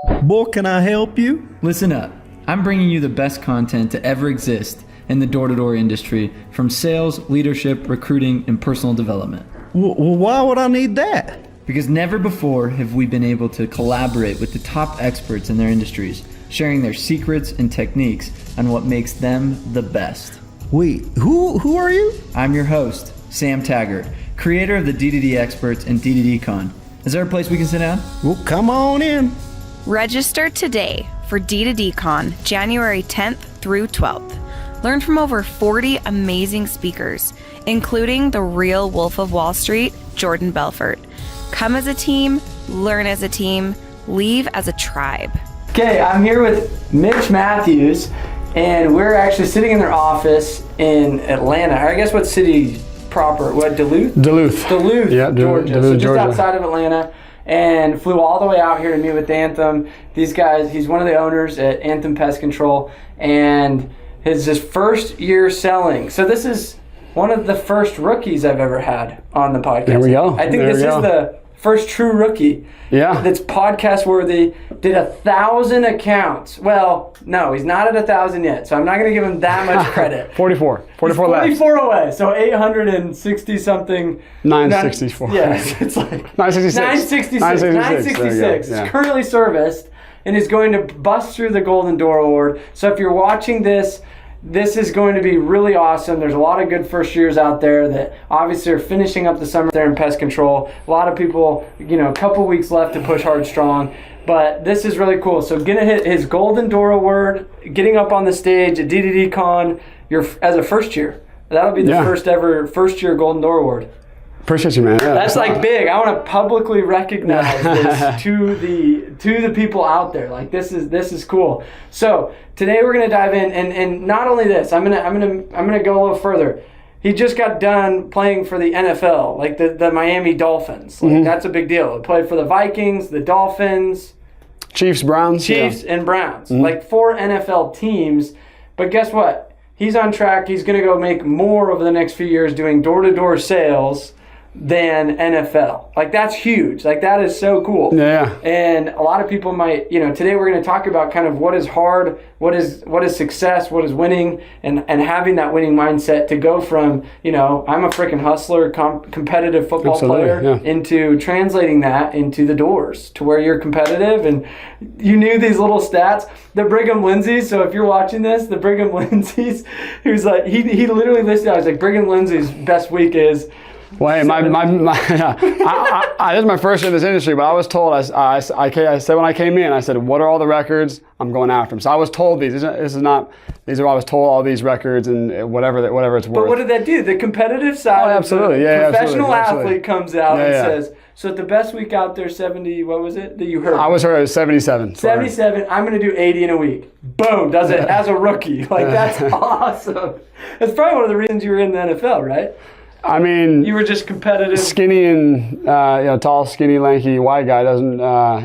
Boy, can I help you? Listen up. I'm bringing you the best content to ever exist in the door-to-door industry, from sales, leadership, recruiting, and personal development. Well, why would I need that? Because never before have we been able to collaborate with the top experts in their industries, sharing their secrets and techniques on what makes them the best. Wait, who are you? I'm your host, Sam Taggart, creator of the DDD Experts and DDD Con. Is there a place we can sit down? Well, come on in. Register today for D2D Con, January 10th through 12th. Learn from over 40 amazing speakers, including the real Wolf of Wall Street, Jordan Belfort. Come as a team, learn as a team, leave as a tribe. Okay, I'm here with Mitch Mathews, and we're actually sitting in their office in Atlanta. I guess what city proper? What, Duluth? Duluth. Yeah, Duluth, Georgia. So just Georgia. outside of Atlanta. And flew all the way out here to meet with Anthem. These guys, he's one of the owners at Anthem Pest Control, and his first year selling. So this is one of the first rookies I've ever had on the podcast. There we go. I think this is the first true rookie. Yeah. That's podcast worthy. Did 1,000 accounts. Well, no, he's not at 1,000 yet, so I'm not going to give him that much credit. 44 He's left. 44 away, so 860 something. 964. Yes, it's like 966. 966. Yeah. It's currently serviced and is going to bust through the Golden Door Award. So if you're watching this is going to be really awesome. There's a lot of good first years out there that obviously are finishing up the summer there in pest control. A lot of people, a couple weeks left to push hard strong. But this is really cool. So gonna hit his Golden Door Award, getting up on the stage at DDD Con as a first year. That'll be the first ever first year Golden Door Award. Appreciate you, man. Yeah, That's like big. I want to publicly recognize this to the people out there. Like this is cool. So today we're gonna dive in, and not only this, I'm gonna go a little further. He just got done playing for the NFL, like the Miami Dolphins. Like that's a big deal. He played for the Vikings, the Dolphins, Chiefs, Browns, and Browns. Like 4 NFL teams. But guess what? He's on track. He's gonna go make more over the next few years doing door-to-door sales than NFL. Like that's huge. Like that is so cool. Yeah. And a lot of people might, today we're going to talk about kind of what is hard, what is success, what is winning, and having that winning mindset to go from, I'm a freaking hustler, competitive football player into translating that into the doors to where you're competitive. And you knew these little stats, the Brigham Lindsay's. So if you're watching this, the Brigham Lindsay's, who's like, he literally listed out, I was like, Brigham Lindsay's best week is. Well, hey, this is my first year in this industry, but I was told, I said when I came in, I said, what are all the records? I'm going after them. So I was told these are I was told all these records and whatever it's worth. But what did that do? The competitive side absolutely. of the professional absolutely. athlete comes out and says, so at the best week out there, 70, what was it that you heard? I was heard it was 77. 77, I'm going to do 80 in a week. Boom, does it as a rookie. Like, that's awesome. That's probably one of the reasons you were in the NFL, right? I mean, you were just competitive. Skinny and tall, skinny, lanky, white guy doesn't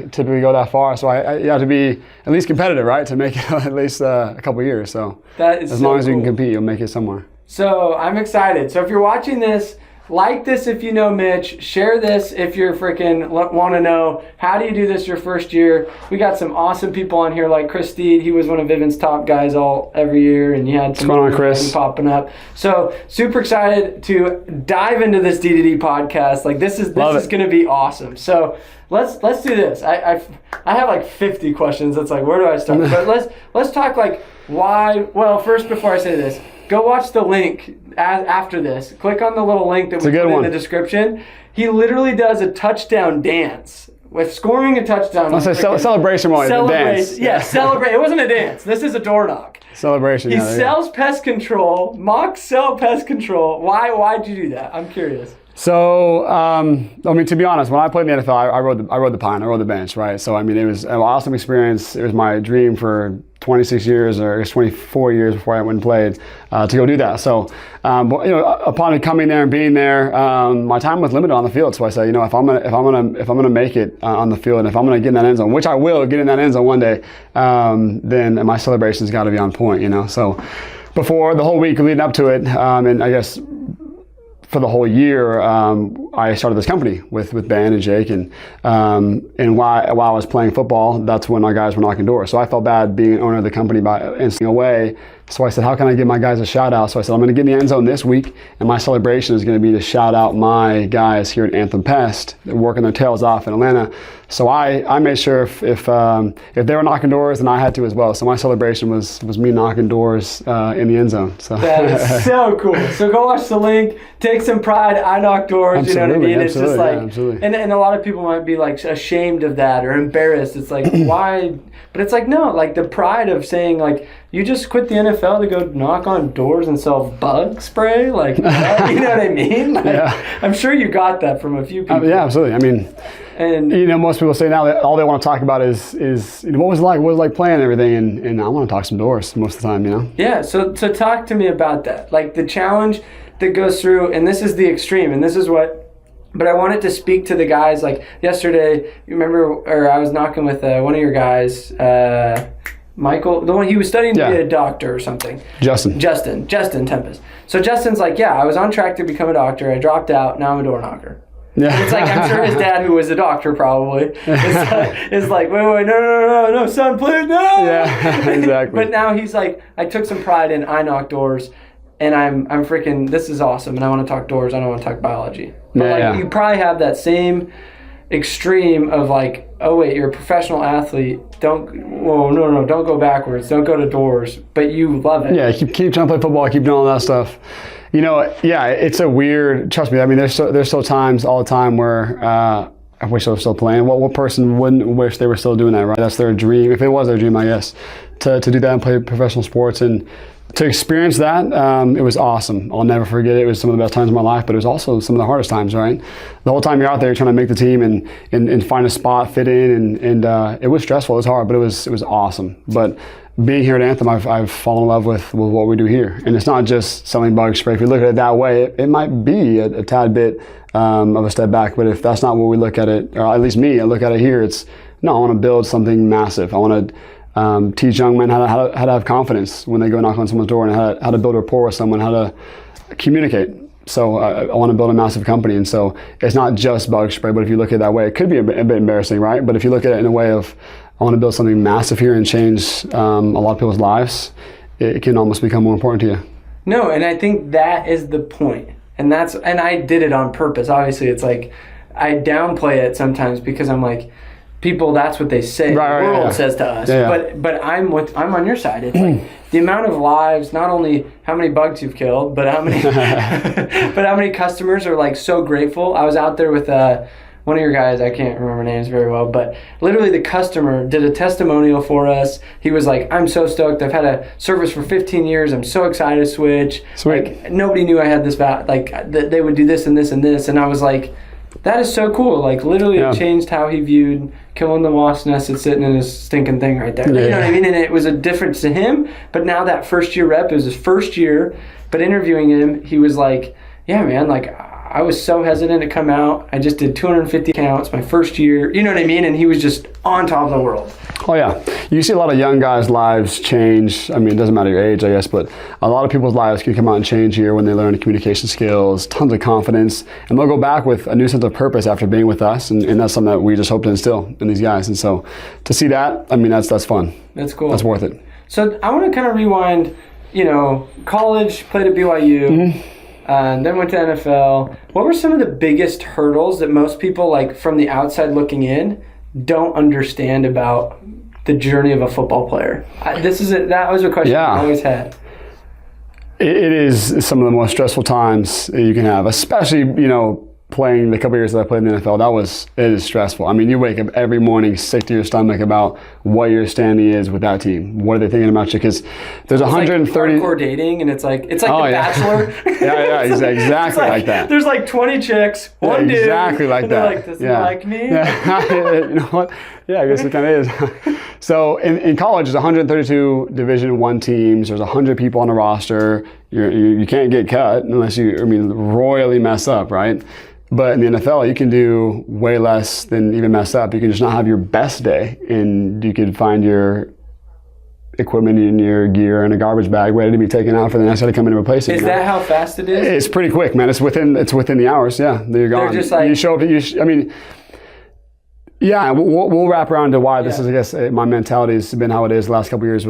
typically go that far. So you have to be at least competitive, right, to make it at least a couple years. So that is as long as you can compete, you'll make it somewhere. So I'm excited. So if you're watching this, like this if you know Mitch. Share this if you're freaking want to know how do you do this your first year. We got some awesome people on here like Chris Steed. He was one of Vivint's top guys every year, and you had some Chris popping up. So super excited to dive into this D2D podcast. Like this is going to be awesome. So let's do this. I have like 50 questions. It's like, where do I start? But let's talk like why. Well, first before I say this, go watch the link after this. Click on the little link that we put in the description. He literally does a touchdown dance. With scoring a touchdown. I'll say celebration moment. Dance. Yeah, celebrate. It wasn't a dance. This is a door knock. Celebration. He sells pest control. Mock sell pest control. Why'd you do that? I'm curious. So, to be honest, when I played in the NFL, I rode the pine, I rode the bench, right? So, it was an awesome experience. It was my dream for 26 years, or I guess 24 years before I went and played, to go do that. So, upon coming there and being there, my time was limited on the field. So I said, if I'm gonna make it on the field, and if I'm gonna get in that end zone, which I will get in that end zone one day, then my celebration's got to be on point, So, before the whole week leading up to it, and I guess for the whole year, I started this company with Ben and Jake, and while I was playing football, that's when our guys were knocking doors. So I felt bad being an owner of the company and staying away. So I said, how can I give my guys a shout out? So I said, I'm going to get in the end zone this week, and my celebration is going to be to shout out my guys here at Anthem Pest. They're working their tails off in Atlanta. So I made sure if they were knocking doors, then I had to as well. So my celebration was me knocking doors in the end zone. So that is so cool. So go watch the link. Take some pride. I knock doors. Absolutely, you know what I mean? It's just like, absolutely. And a lot of people might be like ashamed of that or embarrassed. It's like, why? But it's like, no, like the pride of saying like, you just quit the NFL to go knock on doors and sell bug spray? Like, what? You know what I mean? Like, Yeah. I'm sure you got that from a few people. Yeah, absolutely. I mean, and most people say now that all they want to talk about is what was it like? What was it like playing and everything? And I want to talk some doors most of the time, Yeah, so talk to me about that. Like the challenge that goes through, and this is the extreme, and this is what, but I wanted to speak to the guys. Like yesterday, you remember, or I was knocking with one of your guys, Michael, the one he was studying to be a doctor or something. Justin Tempest. So Justin's like, yeah, I was on track to become a doctor. I dropped out. Now I'm a door knocker. Yeah. And it's like, I'm sure his dad, who was a doctor probably, is like, wait, no, son, please, no. Yeah, exactly. But now he's like, I took some pride in I knock doors, and I'm freaking, this is awesome, and I want to talk doors. I don't want to talk biology. But you probably have that same extreme of like, oh wait, you're a professional athlete. Don't go backwards. Don't go to doors. But you love it. Yeah, keep trying to play football. Keep doing all that stuff. It's a weird. Trust me. I mean, there's still times all the time where I wish I was still playing. What person wouldn't wish they were still doing that, right? That's their dream. If it was their dream, I guess, to do that and play professional sports and to experience that, it was awesome. I'll never forget it. It was some of the best times of my life, but it was also some of the hardest times, right? The whole time you're out there trying to make the team and find a spot, fit in, and it was stressful. It was hard, but it was awesome. But being here at Anthem, I've fallen in love with what we do here. And it's not just selling bug spray. If you look at it that way, it might be a tad bit of a step back. But if that's not what we look at it, or at least me, I look at it here, I want to build something massive. I want to teach young men how to have confidence when they go knock on someone's door, and how to build rapport with someone, how to communicate. So I want to build a massive company, and so it's not just bug spray. But if you look at it that way, it could be a bit embarrassing, right? But if you look at it in a way of, I want to build something massive here and change a lot of people's lives, it can almost become more important to you. No, and I think that is the point. And I did it on purpose. Obviously, it's like I downplay it sometimes because I'm like, people, that's what they say. Right, the world says to us. Yeah. But I'm on your side. It's like the amount of lives, not only how many bugs you've killed, but how many customers are like so grateful. I was out there with one of your guys, I can't remember names very well, but literally the customer did a testimonial for us. He was like, I'm so stoked. I've had a service for 15 years. I'm so excited to switch. Sweet. Like, nobody knew I had this, they would do this and this and this. And I was like, that is so cool. Like, literally it changed how he viewed killing the wasp nest that's sitting in his stinking thing right there. Yeah. You know what I mean? And it was a difference to him. But now that first year rep, it was his first year. But interviewing him, he was like, yeah, man, like, I was so hesitant to come out. I just did 250 counts my first year. You know what I mean? And he was just on top of the world. Oh, yeah. You see a lot of young guys' lives change. I mean, it doesn't matter your age, I guess, but a lot of people's lives can come out and change here when they learn communication skills, tons of confidence, and they'll go back with a new sense of purpose after being with us, and that's something that we just hope to instill in these guys. And so to see that, I mean, that's fun. That's cool. That's worth it. So I want to kind of rewind, college, played at BYU. Mm-hmm. And then went to NFL. What were some of the biggest hurdles that most people, like from the outside looking in, don't understand about the journey of a football player? That was a question I always had. It is some of the most stressful times you can have, especially, playing the couple years that I played in the NFL. It is stressful. I mean, you wake up every morning sick to your stomach about what your standing is with that team. What are they thinking about you? Because there's 130. Like hardcore dating, and it's like The Bachelor. Yeah, exactly like that. There's like 20 chicks, one dude. Exactly like and that. They're like, does he like me? Yeah. You know what? Yeah, I guess it kind of is. So in college, there's 132 Division I teams. There's 100 people on the roster. You can't get cut unless you royally mess up, right? But in the NFL, you can do way less than even mess up. You can just not have your best day, and you could find your equipment and your gear in a garbage bag ready to be taken out for the next guy to come in and replace it. Is that how fast it is? It's pretty quick, man. It's within the hours. Yeah, you're gone. They're just like, you show up. I mean, yeah, we'll wrap around to why this is. I guess my mentality has been how it is the last couple of years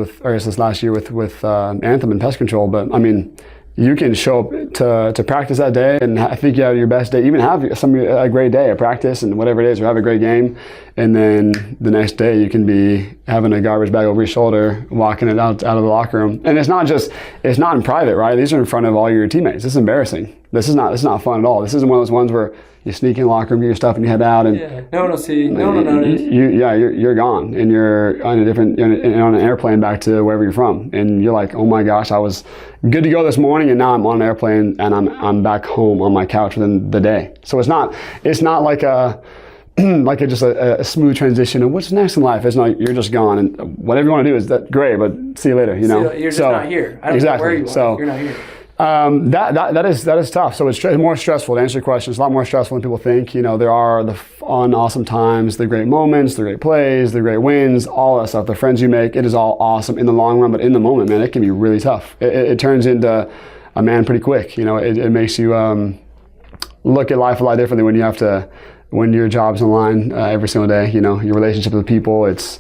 this last year with Anthem and pest control. But I mean, you can show up to practice that day, and I think you have your best day. Even have a great day at practice and whatever it is, or have a great game, and then the next day you can be having a garbage bag over your shoulder, walking it out of the locker room. And it's not in private, right? These are in front of all your teammates. This is embarrassing. This is not fun at all. This isn't one of those ones where you sneak in the locker room, get your stuff, and you head out, and no one will see. No one will notice. You're gone, and you're on on an airplane back to wherever you're from, and you're like, oh my gosh, I was good to go this morning, and now I'm on an airplane, and I'm back home on my couch within the day. So it's not like just a smooth transition of what's next in life. It's not, you're just gone, and whatever you want to do is that great, but see you later. You're just not here. I don't know where you are. So, you're not here. That is tough. So it's more stressful. To answer your question, it's a lot more stressful than people think. There are the fun, awesome times, the great moments, the great plays, the great wins, all that stuff. The friends you make, it is all awesome in the long run. But in the moment, man, it can be really tough. It turns into a man pretty quick. It makes you look at life a lot differently when your job's on the line every single day. Your relationship with people, it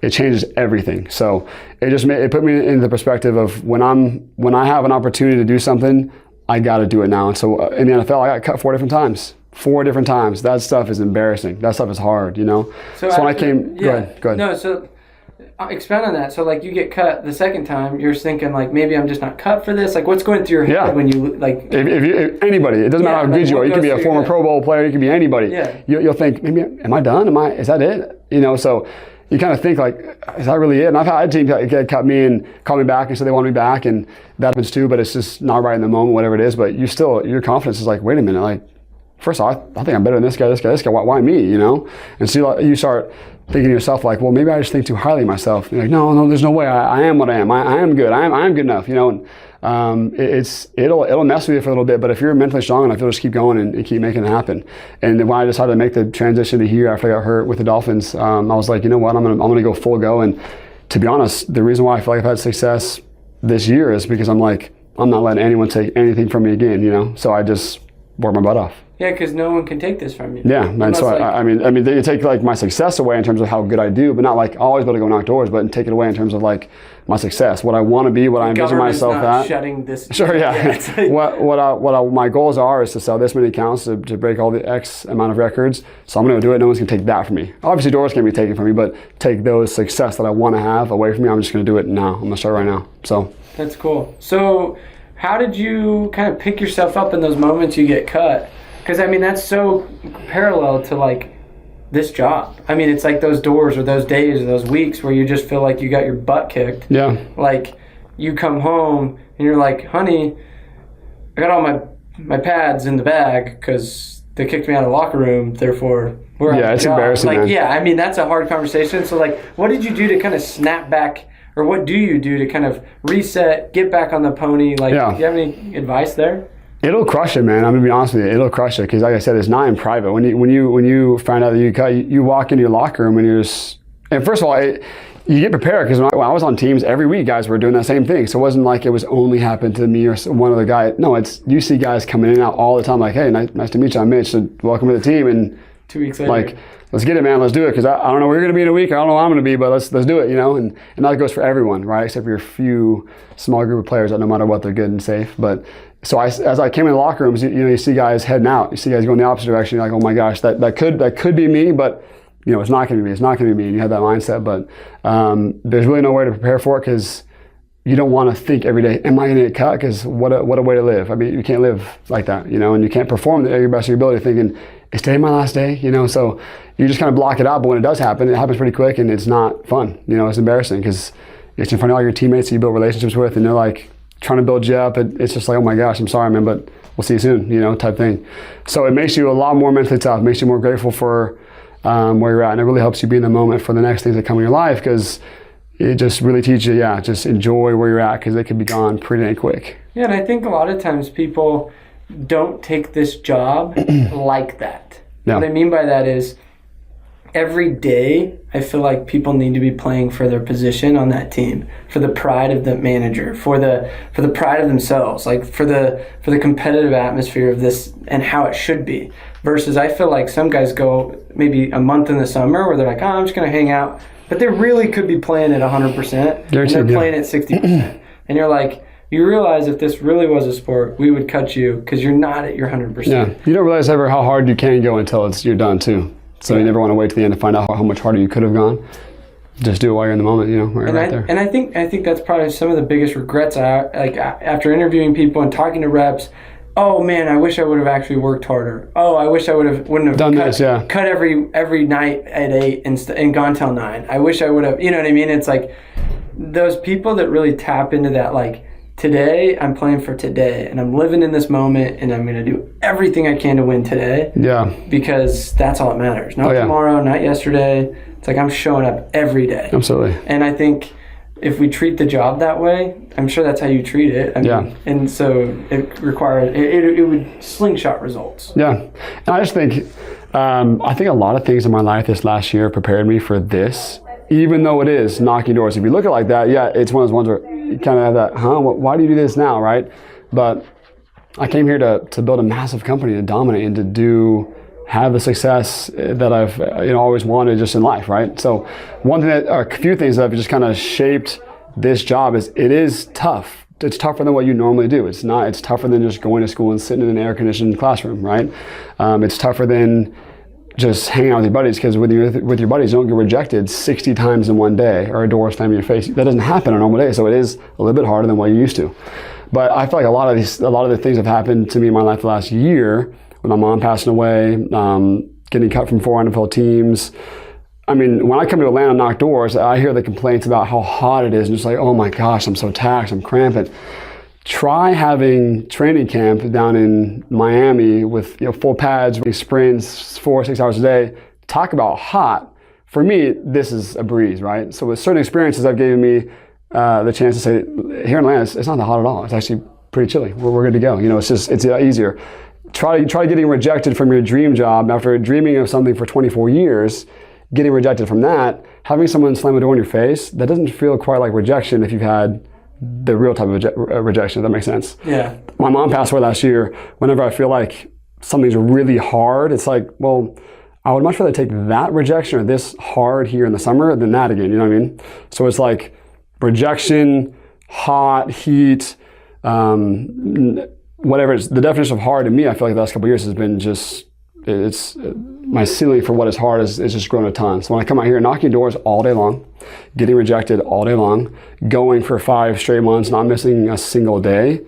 changes everything. So it put me in the perspective of when I have an opportunity to do something, I got to do it now. And so in the NFL, I got cut 4 different times. 4 different times. That stuff is embarrassing. That stuff is hard. So when I came, go ahead. No, so expand on that. So like you get cut the second time, you're thinking like maybe I'm just not cut for this. Like what's going through your head when you like? If anybody, it doesn't matter how good you are. You could be a former Pro Bowl player. You could be anybody. Yeah. You'll think, maybe am I done? Is that it? So you kind of think like, is that really it? And I've had teams that cut me and call me back and say they want me back, and that happens too. But it's just not right in the moment, whatever it is. But your confidence is like, wait a minute, like first of all, I think I'm better than this guy. Why me? And so you start thinking to yourself like, well, maybe I just think too highly of myself. And you're like, no, there's no way. I am what I am. I am good. I am good enough. And it'll mess with you for a little bit, but if you're mentally strong enough, you'll just keep going and keep making it happen. And then when I decided to make the transition to here after I got hurt with the Dolphins, I was like, you know what, I'm gonna go full go. And to be honest, the reason why I feel like I've had success this year is because I'm not letting anyone take anything from me again. So I just work my butt off. Yeah, because no one can take this from you. Yeah, and so I mean, they take like my success away in terms of how good I do, but not like I'll always be able to go knock doors, but take it away in terms of like my success, what I want to be, what I envision myself at. Shutting this. Sure, yeah. What my goals are is to sell this many accounts to break all the X amount of records. So I'm going to do it. No one's going to take that from me. Obviously, doors can be taken from me, but take those success that I want to have away from me. I'm just going to do it now. I'm going to start right now. So that's cool. So how did you kind of pick yourself up in those moments you get cut? Because, I mean, that's so parallel to, like, this job. I mean, it's like those doors or those days or those weeks where you just feel like you got your butt kicked. Yeah. Like, you come home and you're like, honey, I got all my pads in the bag because they kicked me out of the locker room, therefore we're out of the it's job. embarrassing, Like, man. yeah, I mean, that's a hard conversation. So, like, what did you do to kind of snap back, or what do you do to kind of reset, get back on the pony? Like, do you have any advice there? It'll crush it, man. I'm gonna be honest with you. It'll crush it because, like I said, it's not in private. When you find out that you cut, you walk into your locker room and and first of all, you get prepared because when I was on teams every week, guys were doing that same thing. So it wasn't like it was only happened to me or one other guy. No, you see guys coming in and out all the time. Like, hey, nice to meet you. I'm Mitch. So welcome to the team. And 2 weeks later, like, let's get it, man. Let's do it. Because I don't know where you're going to be in a week. I don't know where I'm going to be, but let's do it, And that goes for everyone, right? Except for your few small group of players that no matter what, they're good and safe. But so as I came in the locker rooms, you see guys heading out. You see guys going the opposite direction. You're like, oh my gosh, that could be me, but it's not going to be me. It's not going to be me. And you have that mindset. But there's really no way to prepare for it because you don't want to think every day, am I going to get cut? Because what a way to live. I mean, you can't live like that, and you can't perform at your best of your ability thinking, is today my last day? So you just kind of block it out. But when it does happen, it happens pretty quick and it's not fun. It's embarrassing because it's in front of all your teammates that you build relationships with and they're like trying to build you up. It's just like, oh my gosh, I'm sorry, man, but we'll see you soon, type thing. So it makes you a lot more mentally tough. It makes you more grateful for where you're at. And it really helps you be in the moment for the next things that come in your life because it just really teaches you, just enjoy where you're at because it could be gone pretty dang quick. Yeah, and I think a lot of times people don't take this job like that. Yeah. What I mean by that is every day, I feel like people need to be playing for their position on that team, for the pride of the manager, for the pride of themselves, like for the competitive atmosphere of this and how it should be. Versus, I feel like some guys go maybe a month in the summer where they're like, oh, I'm just going to hang out, but they really could be playing at 100%, and they're playing at 60%, and you're like, you realize if this really was a sport, we would cut you because you're not at your 100%. Yeah, you don't realize ever how hard you can go until you're done too. So you never want to wait to the end to find out how much harder you could have gone. Just do it while you're in the moment, while you're right there. And I think that's probably some of the biggest regrets after interviewing people and talking to reps. Oh man, I wish I would have actually worked harder. Oh, I wish I wouldn't have done cut every night at 8 and gone till 9. I wish I would have. You know what I mean? It's like those people that really tap into that, like, today, I'm playing for today, and I'm living in this moment, and I'm going to do everything I can to win today. Yeah. Because that's all that matters. Not tomorrow, not yesterday. It's like I'm showing up every day. Absolutely. And I think if we treat the job that way, I'm sure that's how you treat it. I mean, and so it requires, it would slingshot results. Yeah. And I just think, I think a lot of things in my life this last year prepared me for this. Even though it is knocking doors. If you look at it like that, it's one of those ones where you kind of have that, why do you do this now, right? But I came here to build a massive company, to dominate, and to have the success that I've always wanted just in life, right? So a few things that have just kind of shaped this job is it is tough. It's tougher than what you normally do. It's tougher than just going to school and sitting in an air-conditioned classroom, right? It's tougher than just hanging out with your buddies, because with your buddies, you don't get rejected 60 times in one day or a door slammed in your face. That doesn't happen on a normal day, so it is a little bit harder than what you're used to. But I feel like a lot of the things have happened to me in my life the last year, with my mom passing away, getting cut from 4 NFL teams. I mean, when I come to Atlanta and knock doors, I hear the complaints about how hot it is, and it's like, oh my gosh, I'm so taxed, I'm cramping. Try having training camp down in Miami with full pads, sprints, 4 or 6 hours a day. Talk about hot. For me, this is a breeze, right? So with certain experiences that have given me the chance to say, here in Atlanta, it's not that hot at all. It's actually pretty chilly. We're good to go. It's easier. Try getting rejected from your dream job after dreaming of something for 24 years, getting rejected from that, having someone slam a door in your face, that doesn't feel quite like rejection if you've had the real type of rejection, if that makes sense. Yeah. My mom passed away last year. Whenever I feel like something's really hard, it's like, well, I would much rather take that rejection or this hard here in the summer than that again, you know what I mean? So it's like rejection, hot, heat, whatever. It's the definition of hard to me, I feel like the last couple of years has been just, my ceiling for what is hard is just grown a ton. So when I come out here knocking doors all day long, getting rejected all day long, going for 5 straight months, not missing a single day,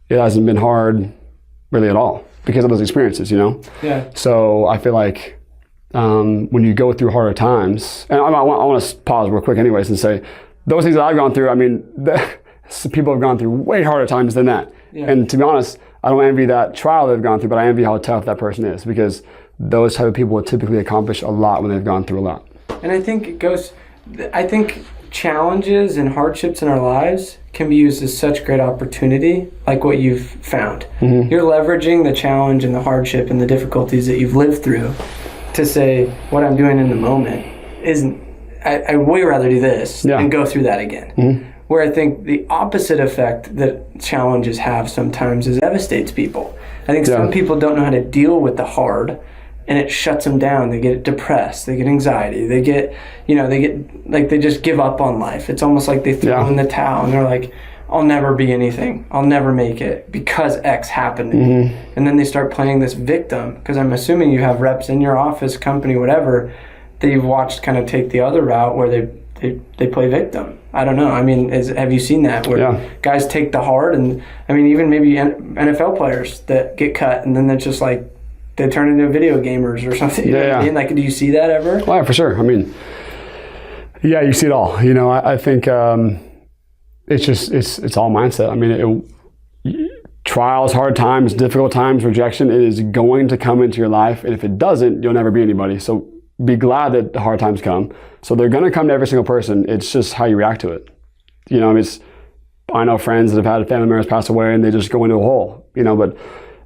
it hasn't been hard really at all because of those experiences, Yeah. So I feel like when you go through harder times, and I want to pause real quick anyways and say, those things that I've gone through, I mean, people have gone through way harder times than that. Yeah. And to be honest, I don't envy that trial they've gone through, but I envy how tough that person is, because those type of people will typically accomplish a lot when they've gone through a lot. And I think challenges and hardships in our lives can be used as such great opportunity, like what you've found. Mm-hmm. You're leveraging the challenge and the hardship and the difficulties that you've lived through to say, what I'm doing in the moment isn't, I'd way rather do this than go through that again. Mm-hmm. Where I think the opposite effect that challenges have sometimes is it devastates people. I think some people don't know how to deal with the hard, and it shuts them down. They get depressed, they get anxiety, they get like they just give up on life. It's almost like they throw in the towel and they're like, I'll never be anything. I'll never make it because X happened to me. And then they start playing this victim, because I'm assuming you have reps in your office, company, whatever, that you've watched kind of take the other route where they play victim. I don't know. I mean, have you seen that where guys take the hard, and I mean, even maybe NFL players that get cut and then they're just like, they turn into video gamers or something. You know what I mean? Like, do you see that ever? Well, yeah, for sure. I mean, yeah, you see it all. I think it's all mindset. I mean, trials, hard times, difficult times, rejection, it is going to come into your life. And if it doesn't, you'll never be anybody. So be glad that the hard times come. So they're going to come to every single person. It's just how you react to it. I know friends that have had family members pass away and they just go into a hole, but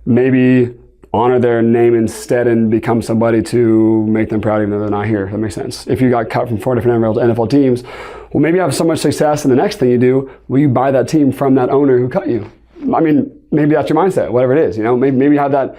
maybe honor their name instead and become somebody to make them proud even though they're not here. If that makes sense. If you got cut from 4 different NFL teams, well, maybe you have so much success in the next thing you do, will you buy that team from that owner who cut you? I mean, maybe that's your mindset, whatever it is. Maybe you have that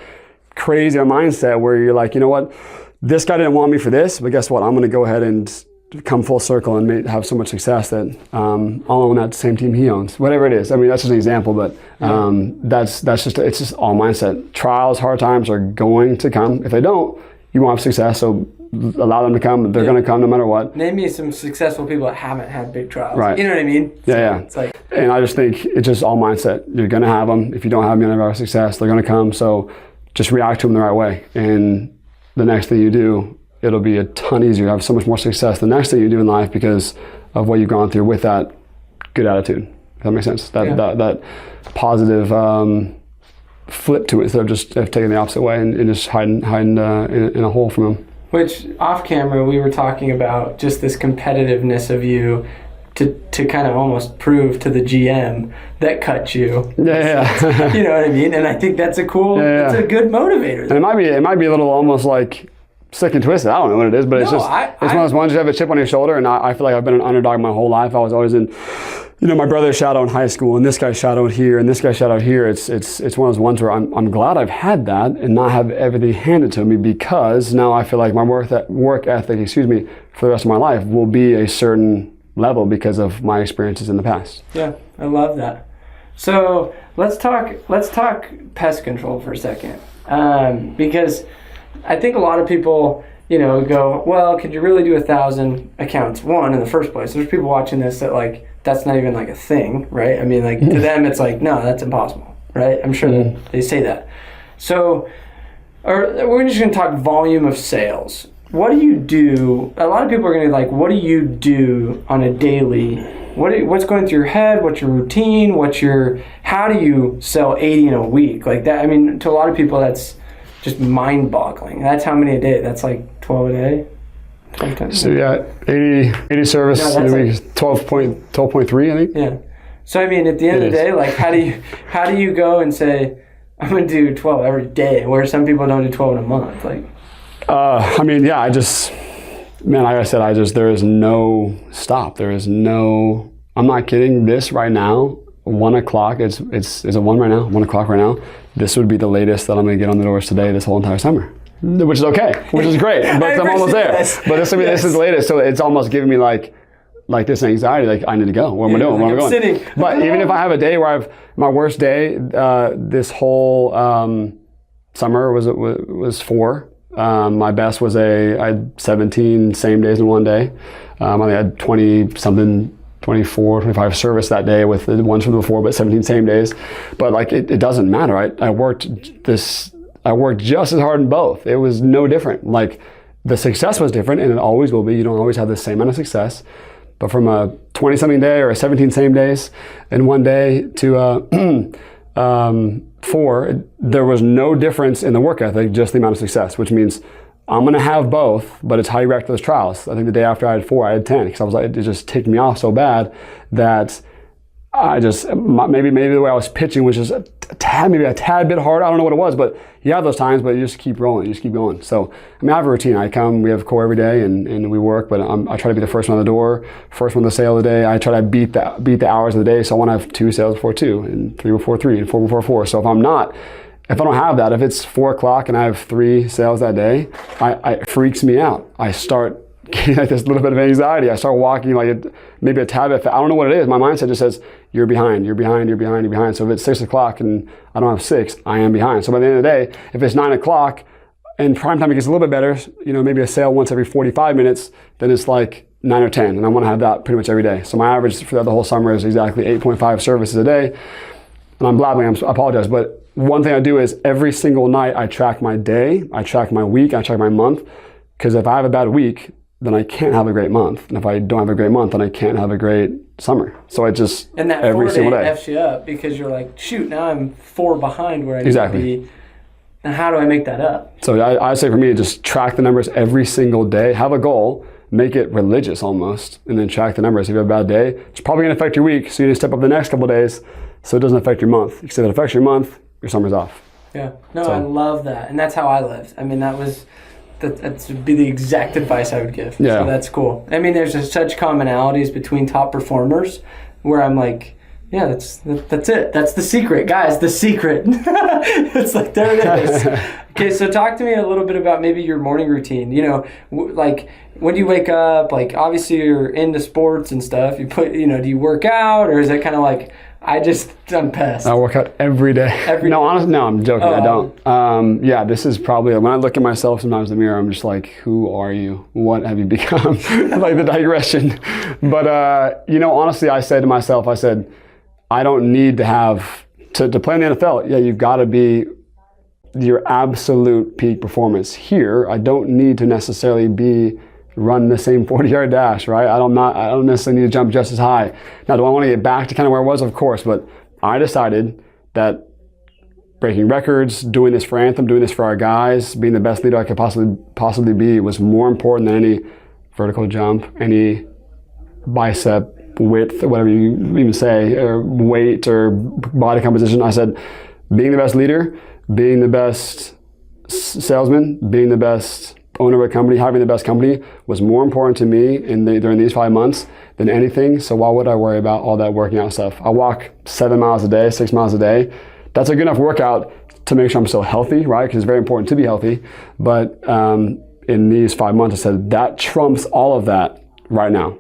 crazy mindset where you're like, you know what, this guy didn't want me for this, but guess what? I'm going to go ahead and come full circle and have so much success that I'll own that same team he owns. Whatever it is. I mean, that's just an example, but it's just all mindset. Trials, hard times are going to come. If they don't, you won't have success. So allow them to come. They're going to come no matter what. Name me some successful people that haven't had big trials. Right. You know what I mean? Yeah. It's like, and I just think it's just all mindset. You're going to have them. If you don't have them, you'll never have success. They're going to come. So just react to them the right way. And the next thing you do, it'll be a ton easier. You have so much more success the next thing you do in life because of what you've gone through with that good attitude. If that makes sense. That positive flip to it instead of just taking the opposite way and just hiding in a hole from them. Which off camera we were talking about just this competitiveness of you to kind of almost prove to the GM that cut you. Yeah. You know what I mean? And I think that's a cool, it's a good motivator. And it might be a little almost like sick and twisted. I don't know what it is, but it's one of those ones you have a chip on your shoulder, and I feel like I've been an underdog my whole life. I was always in, my brother shot out in high school, and this guy shot out here, and this guy shot out here. It's one of those ones where I'm glad I've had that and not have everything handed to me, because now I feel like my work ethic, for the rest of my life will be a certain level because of my experiences in the past. Yeah, I love that. So let's talk pest control for a second, because I think a lot of people, go, well, could you really do 1,000 accounts? One, in the first place, there's people watching this that that's not even a thing, right? I mean, to them, it's no, that's impossible, right? I'm sure that they say that. So, we're just going to talk volume of sales. What do you do? A lot of people are going to be what do you do on a daily? What's going through your head? What's your routine? How do you sell 80 in a week? Like that, I mean, to a lot of people, that's just mind-boggling. That's how many a day? That's 12 a day? 12 times? So 80 service in a week, 12.3, I think. Yeah. So I mean, at the end of the day, how do you go and say, I'm going to do 12 every day, where some people don't do 12 in a month? Like I said, there is no stop. I'm not kidding. This right now, 1 o'clock, it's a 1 right now, 1 o'clock right now. This would be the latest that I'm going to get on the doors today this whole entire summer, which is okay, which is great, but I'm almost there. But this is the latest, so it's almost giving me like this anxiety, I need to go. What am I doing? Where am I going? Sitting. But even if I have a day where I've, my worst day, this whole summer was 4. My best was I had 17 same days in one day. I had 20-something, 24, 25 service that day with the ones from before, but 17 same days. But it doesn't matter. I worked just as hard in both. It was no different. The success was different, and it always will be. You don't always have the same amount of success. But from a 20-something day or a 17 same days in one day to 4, there was no difference in the work ethic, just the amount of success, which means I'm going to have both, but it's how you react to those trials. I think the day after I had 4, I had 10, because it just ticked me off so bad that I just, maybe the way I was pitching was just a tad bit hard. I don't know what it was, but you have those times, but you just keep rolling, you just keep going. So, I have a routine. I come, we have a core every day, and we work, but I try to be the first one on the door, first one to the sale of the day. I try to beat the hours of the day, so I want to have 2 sales before 2, and 3 before 3, and 4 before 4. So if I don't have that, if it's 4 o'clock and I have 3 sales that day, it freaks me out. I start getting this little bit of anxiety. I start walking maybe a tad bit fast. I don't know what it is. My mindset just says, you're behind. So if it's 6 o'clock and I don't have 6, I am behind. So by the end of the day, if it's 9 o'clock and prime time, it gets a little bit better, maybe a sale once every 45 minutes, then it's 9 or 10. And I want to have that pretty much every day. So my average for the whole summer is exactly 8.5 services a day. And I'm blabbing, I apologize, but one thing I do is every single night I track my day, I track my week, I track my month, because if I have a bad week, then I can't have a great month. And if I don't have a great month, then I can't have a great summer. So I just, and that every 4 single day. F's you up, because you're shoot, now I'm 4 behind where I need Exactly. to be. Now how do I make that up? So I say for me, just track the numbers every single day, have a goal, make it religious almost, and then track the numbers. If you have a bad day, it's probably going to affect your week, so you need to step up the next couple of days so it doesn't affect your month. Because if it affects your month, your summer's off. Yeah. No, So- I love that. And that's how I lived. I mean, that's would be the exact advice I would give. Yeah. So that's cool. I mean, there's just such commonalities between top performers where I'm like, yeah, that's it. That's the secret, guys. The secret. It's like, there it is. Okay, so talk to me a little bit about maybe your morning routine. You know, like when do you wake up? Like, obviously you're into sports and stuff. Do you work out, or is it kind of like, I'm Pest? I work out every day. No, honestly, no, I'm joking. I don't. Yeah, this is probably, when I look at myself sometimes in the mirror, I'm just like, who are you? What have you become? Like the digression. But, honestly, I said to myself, I don't need to have, to play in the NFL, yeah, you've got to be your absolute peak performance. Here, I don't need to necessarily run the same 40-yard dash, right? I don't necessarily need to jump just as high. Now, do I want to get back to kind of where I was? Of course, but I decided that breaking records, doing this for Anthem, doing this for our guys, being the best leader I could possibly be was more important than any vertical jump, any bicep width, whatever you even say, or weight or body composition. I said, being the best leader, being the best salesman, being the best owner of a company, having the best company was more important to me during these 5 months than anything. So why would I worry about all that working out stuff? I walk 7 miles a day, 6 miles a day. That's a good enough workout to make sure I'm still healthy, right? Because it's very important to be healthy. But in these 5 months, I said, that trumps all of that right now.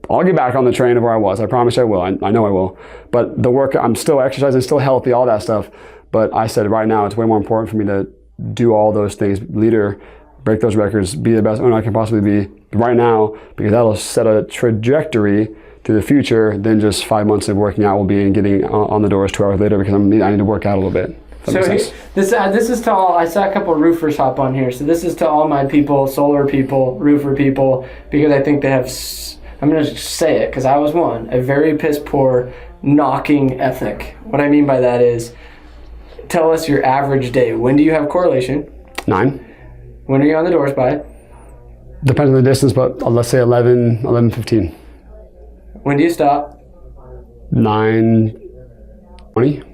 I'll get back on the train of where I was. I promise I will. I know I will. But the work, I'm still exercising, still healthy, all that stuff. But I said right now, it's way more important for me to do all those things. Leader, break those records, be the best owner I can possibly be right now, because that'll set a trajectory to the future than just 5 months of working out will be and getting on the doors 2 hours later, because I need to work out a little bit. So this is to all, I saw a couple of roofers hop on here. So this is to all my people, solar people, roofer people, because I think they have, I'm going to say it because I was one, a very piss poor knocking ethic. What I mean by that is, tell us your average day. When do you have correlation? 9. When are you on the doors by? Depends on the distance, but let's say 11:15. When do you stop? 9:20.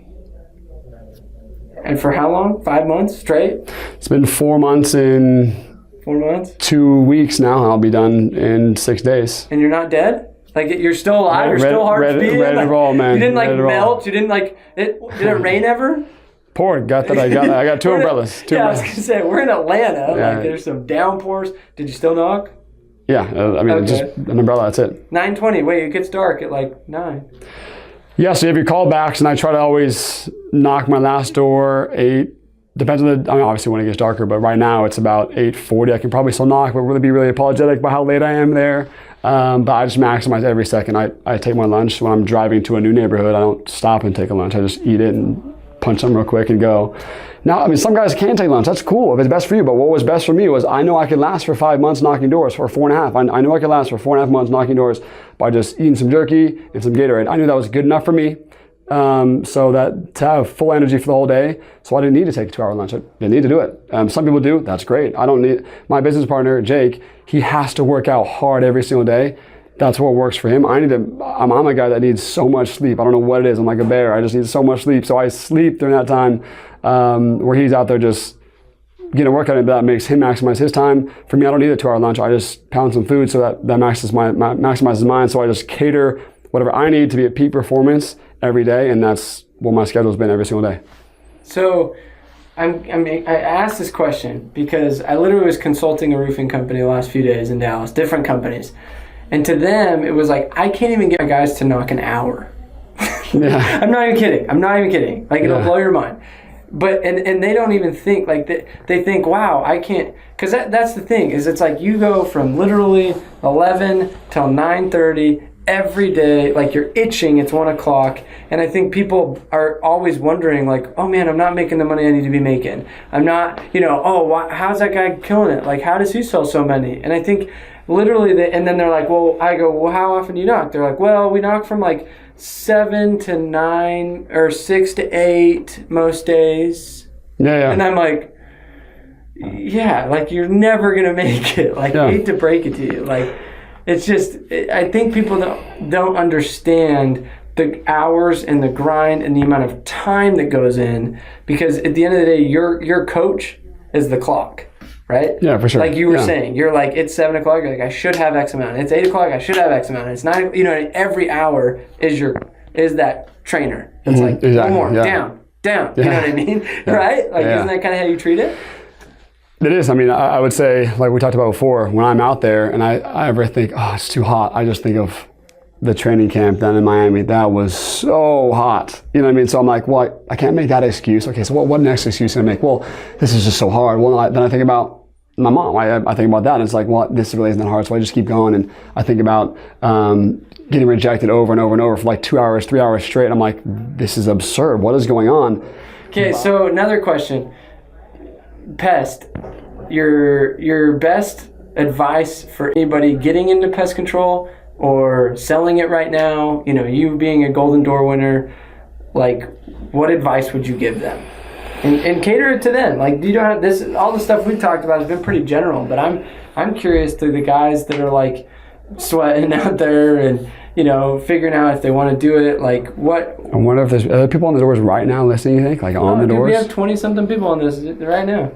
And for how long? 5 months straight? It's been 4 months in 4 months? 2 weeks now. I'll be done in 6 days. And you're not dead? Like, you're still alive? You're still heart beating? Ready to roll, man. You didn't like Ready to roll. melt? You didn't like it? Did it rain ever? Poured. I got 2 umbrellas. I was gonna say, we're in Atlanta. Yeah. Like, there's some downpours. Did you still knock? Yeah, Okay. just an umbrella. That's it. 9:20. Wait, it gets dark at like 9. Yeah, so you have your callbacks, and I try to always knock my last door 8. Depends on obviously when it gets darker, but right now it's about 8:40. I can probably still knock, but really be really apologetic about how late I am there. But I just maximize every second. I take my lunch when I'm driving to a new neighborhood. I don't stop and take a lunch. I just eat it and punch them real quick and go. Now, some guys can take lunch. That's cool if it's best for you. But what was best for me was I know I could last for 5 months knocking doors, or 4.5. I knew I could last for 4.5 months knocking doors by just eating some jerky and some Gatorade. I knew that was good enough for me. So that to have full energy for the whole day. So I didn't need to take a 2-hour lunch. I didn't need to do it. Some people do. That's great. I don't need. My business partner, Jake, he has to work out hard every single day. That's what works for him. I'm a guy that needs so much sleep. I don't know what it is. I'm like a bear. I just need so much sleep. So I sleep during that time where he's out there just getting a workout in. That makes him maximize his time. For me, I don't need a 2-hour lunch. I just pound some food so that maximizes mine. So I just cater whatever I need to be at peak performance every day. And that's what my schedule's been every single day. So I asked this question because I literally was consulting a roofing company the last few days in Dallas, different companies. And to them, it was like, I can't even get my guys to knock an hour. Yeah. I'm not even kidding. Like, it'll blow your mind. But, and they don't even think, like, they think, wow, I can't, because that's the thing, is it's like you go from literally 11 till 9:30 every day, like you're itching, it's 1 o'clock. And I think people are always wondering, like, oh man, I'm not making the money I need to be making. I'm not, how's that guy killing it? Like, how does he sell so many? And I think literally, and then they're like, I go, well, how often do you knock? They're like, well, we knock from like 7 to 9 or 6 to 8 most days. Yeah. And I'm like, yeah, like you're never going to make it. Like, I hate to break it to you. Like, it's just, I think people don't understand the hours and the grind and the amount of time that goes in, because at the end of the day, your coach is the clock, right? Yeah, for sure. Like you were Yeah. saying, you're like, it's 7 o'clock, you're like, I should have X amount. It's 8 o'clock, I should have X amount. It's 9, every hour is that trainer. It's like, exactly, one more, yeah. down. You know what I mean? Right? Like, Yeah. isn't that kind of how you treat it? It is. I mean, I would say, like we talked about before, when I'm out there and I ever think, oh, it's too hot, I just think of the training camp down in Miami. That was so hot. You know what I mean? So I'm like, well, I can't make that excuse. Okay, so what next excuse can I make? Well, this is just so hard. Well, then I think about my mom. I think about that, and it's like, well, this really isn't that hard, so I just keep going. And I think about getting rejected over and over and over for like 2 hours, 3 hours straight. And I'm like, this is absurd. What is going on? Okay, so another question. Pest, your best advice for anybody getting into pest control or selling it right now, you being a Golden Door winner, like, what advice would you give them? And cater it to them. Like, you don't have this, all the stuff we've talked about has been pretty general, but I'm curious to the guys that are like sweating out there and, figuring out if they want to do it. Like, what? I wonder if there's other people on the doors right now listening, you think? Like on the doors? We have 20-something people on this right now.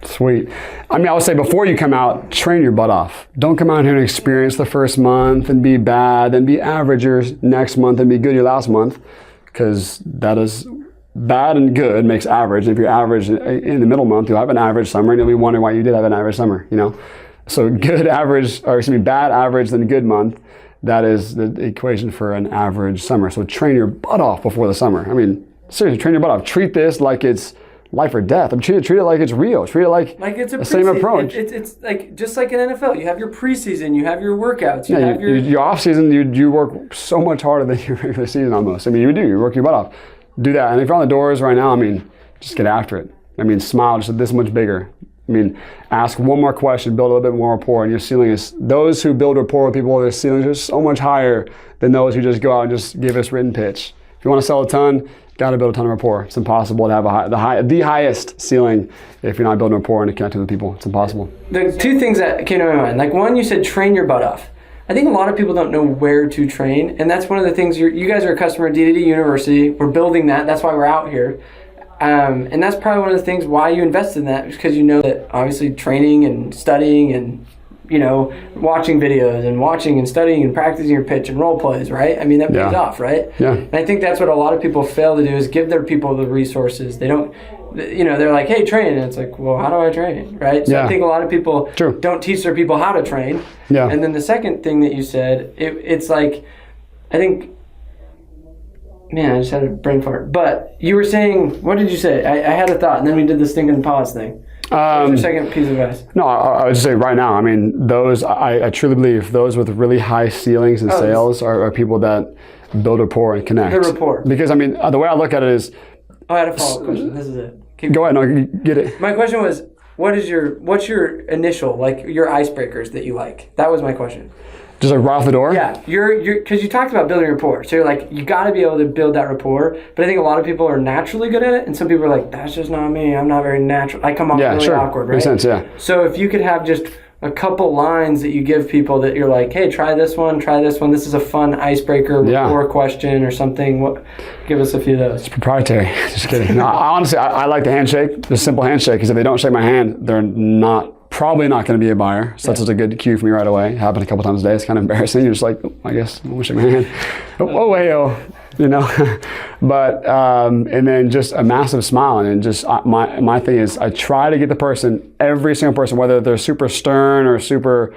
Sweet. I mean, I would say before you come out, train your butt off. Don't come out here and experience the first month and be bad, and be average your next month and be good your last month, because that is bad and good makes average. If you're average in the middle month, you'll have an average summer, and you'll be wondering why you did have an average summer, So bad average, then good month. That is the equation for an average summer. So train your butt off before the summer. I mean, seriously, train your butt off. Treat this like it's life or death. I mean, treat it like it's real. Treat it like it's the same approach. It's like just like in NFL. You have your preseason, you have your workouts, you have your off season. You work so much harder than your regular season almost. I mean, you do. You work your butt off. Do that. And if you're on the doors right now, I mean, just get after it. I mean, smile just this much bigger. I mean, ask one more question, build a little bit more rapport, and your ceiling is, those who build rapport with people, their ceilings are so much higher than those who just go out and just give us written pitch. If you want to sell a ton, you got to build a ton of rapport. It's impossible to have the highest ceiling if you're not building rapport and connecting with people. It's impossible. The two things that came to my mind, like one, you said train your butt off. I think a lot of people don't know where to train, and that's one of the things. You guys are a customer at D2D University. We're building that. That's why we're out here. And that's probably one of the things why you invest in that, because you know that obviously training and studying and watching videos and watching and studying and practicing your pitch and role plays, right? I mean, that pays off, right? Yeah. And I think that's what a lot of people fail to do, is give their people the resources. They don't, they're like, hey, train. And it's like, well, how do I train, right? So I think a lot of people don't teach their people how to train. Yeah. And then the second thing that you said, it's like, I think, man, I just had a brain fart. But you were saying, what did you say? I had a thought, and then we did this thinking pause thing. What's your second piece of advice? No, I would just say right now, I mean, I truly believe those with really high ceilings in sales are people that build rapport and connect. The rapport. Because, I mean, the way I look at it is... I had a follow-up question. This is it. Go ahead, no, you get it. My question was, what's your initial, like, your icebreakers that you like? That was my question. Just like right off the door? Yeah, because you talked about building rapport. So you're like, you got to be able to build that rapport. But I think a lot of people are naturally good at it, and some people are like, that's just not me. I'm not very natural. I come off really awkward, right? Makes sense, yeah. So if you could have just a couple lines that you give people that you're like, hey, try this one. This is a fun icebreaker rapport question or something. Give us a few of those. It's proprietary. Just kidding. No, honestly, I like the handshake, the simple handshake, because if they don't shake my hand, they're probably not going to be a buyer. So that's a good cue for me right away. It happened a couple times a day. It's kind of embarrassing. You're just like, I guess I'm going to shake my hand. But, and then just a massive smile. And just my thing is, I try to get the person, every single person, whether they're super stern or super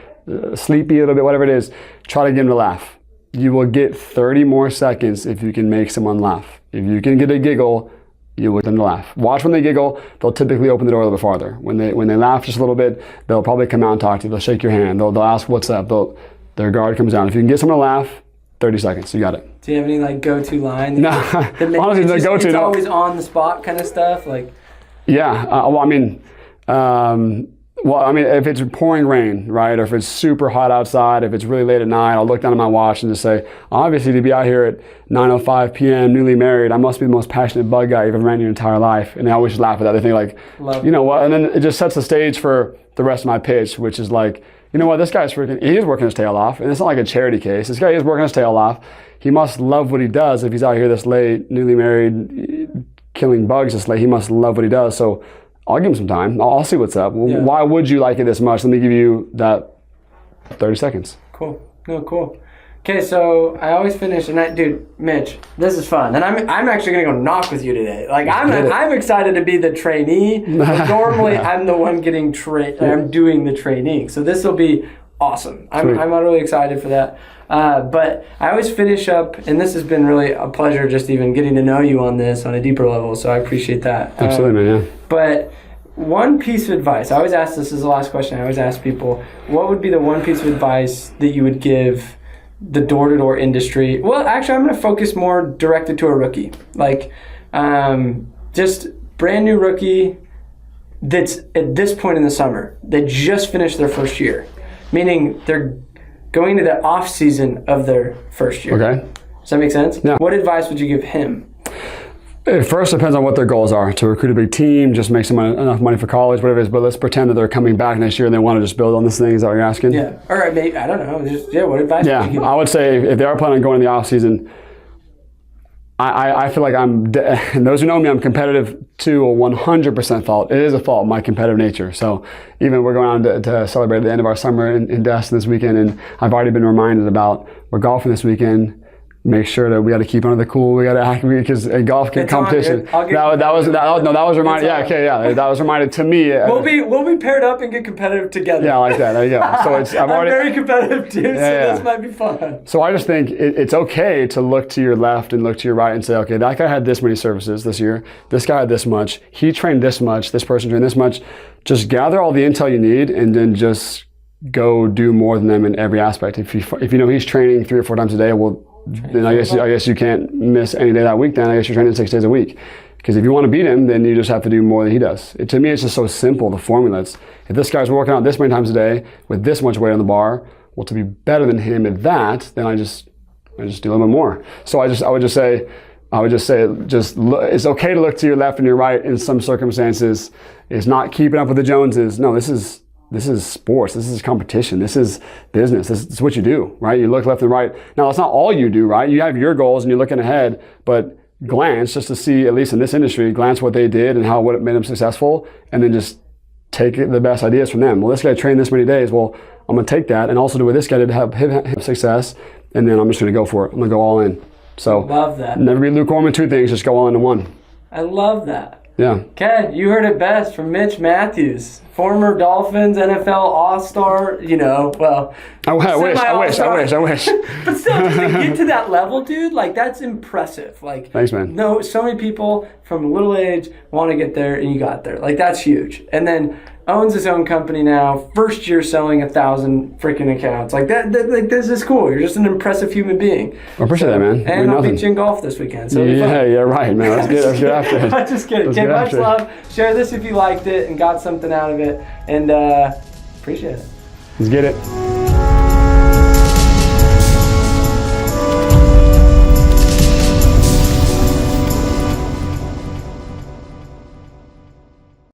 sleepy a little bit, whatever it is, try to get them to laugh. You will get 30 more seconds if you can make someone laugh. If you can get a giggle, you want them to laugh. Watch when they giggle, they'll typically open the door a little bit farther. When they laugh just a little bit, they'll probably come out and talk to you. They'll shake your hand. They'll ask what's up. Their guard comes down. If you can get someone to laugh, 30 seconds, you got it. Do you have any go-to line? No, honestly, the go-to. It's always on the spot kind of stuff. If it's pouring rain, right, or if it's super hot outside, if it's really late at night, I'll look down at my watch and just say, obviously, to be out here at 9:05 p.m., newly married, I must be the most passionate bug guy you've ever met in your entire life. And they always laugh at that. They think what? And then it just sets the stage for the rest of my pitch, which is like, you know what, he is working his tail off, and it's not like a charity case. This guy is working his tail off. He must love what he does if he's out here this late, newly married, killing bugs this late. He must love what he does. So I'll give him some time. I'll see what's up. Yeah. Why would you like it this much? Let me give you that 30 seconds. Cool. No, cool. Okay, so I always finish, and dude, Mitch, this is fun, and I'm actually gonna go knock with you today. Like I'm excited to be the trainee. But normally, I'm the one getting trained. I'm doing the training, so this will be awesome. I'm really excited for that. But I always finish up, and this has been really a pleasure just even getting to know you on this on a deeper level. So I appreciate that. Absolutely, man. Yeah. But one piece of advice, I always ask this as the last question. I always ask people, what would be the one piece of advice that you would give the door-to-door industry? Well, actually, I'm going to focus more directed to a rookie, like just brand new rookie that's at this point in the summer. They just finished their first year, meaning they're going to the off season of their first year. Okay. Does that make sense? Yeah. What advice would you give him? It first depends on what their goals are. To recruit a big team, just make enough money for college, whatever it is. But let's pretend that they're coming back next year and they want to just build on this thing. Is that what you're asking? Yeah. Or maybe, I don't know. What advice would you give? I would say if they are planning on going in the off season, I feel like and those who know me, I'm competitive to a 100% fault. It is a fault, my competitive nature. So even we're going on to celebrate the end of our summer in Destin this weekend, and I've already been reminded about we're golfing this weekend. Make sure that we got to keep under the cool. We got to act because a golf competition. That was reminded. Yeah, okay, yeah, that was reminded to me. We'll be paired up and get competitive together. Yeah, like that. There you go. So I'm very competitive too. This might be fun. So I just think it's okay to look to your left and look to your right and say, okay, that guy had this many services this year. This guy had this much. He trained this much. This person trained this much. Just gather all the intel you need and then just go do more than them in every aspect. If you know he's training 3 or 4 times a day, well. Then I guess you can't miss any day that week. Then I guess you're training 6 days a week. Because if you want to beat him, then you just have to do more than he does. To me, it's just so simple. The formula. If this guy's working out this many times a day with this much weight on the bar, well, to be better than him at that, then I just do a little bit more. So I would just say, it's okay to look to your left and your right in some circumstances. It's not keeping up with the Joneses. No, this is sports. This is competition. This is business. This is what you do, right? You look left and right. Now, it's not all you do, right? You have your goals and you're looking ahead, but glance just to see, at least in this industry, glance what they did and what made them successful, and then just take the best ideas from them. Well, this guy trained this many days. Well, I'm going to take that and also do what this guy did to have him success, and then I'm just going to go for it. I'm going to go all in. So, love that. Never be lukewarm in 2 things. Just go all into one. I love that. Yeah. Ken, you heard it best from Mitch Mathews, former Dolphins, NFL All-Star, I wish. But still, just to get to that level, dude, that's impressive. Thanks, man. No, so many people from a little age want to get there, and you got there. That's huge. And then owns his own company now, first year selling 1,000 freaking accounts. This is cool. You're just an impressive human being. I appreciate that, man. And I'll beat you in golf this weekend. So yeah, right, man. Let's get after it. I'm just kidding. Okay, much love. Share this if you liked it and got something out of it. And appreciate it. Let's get it.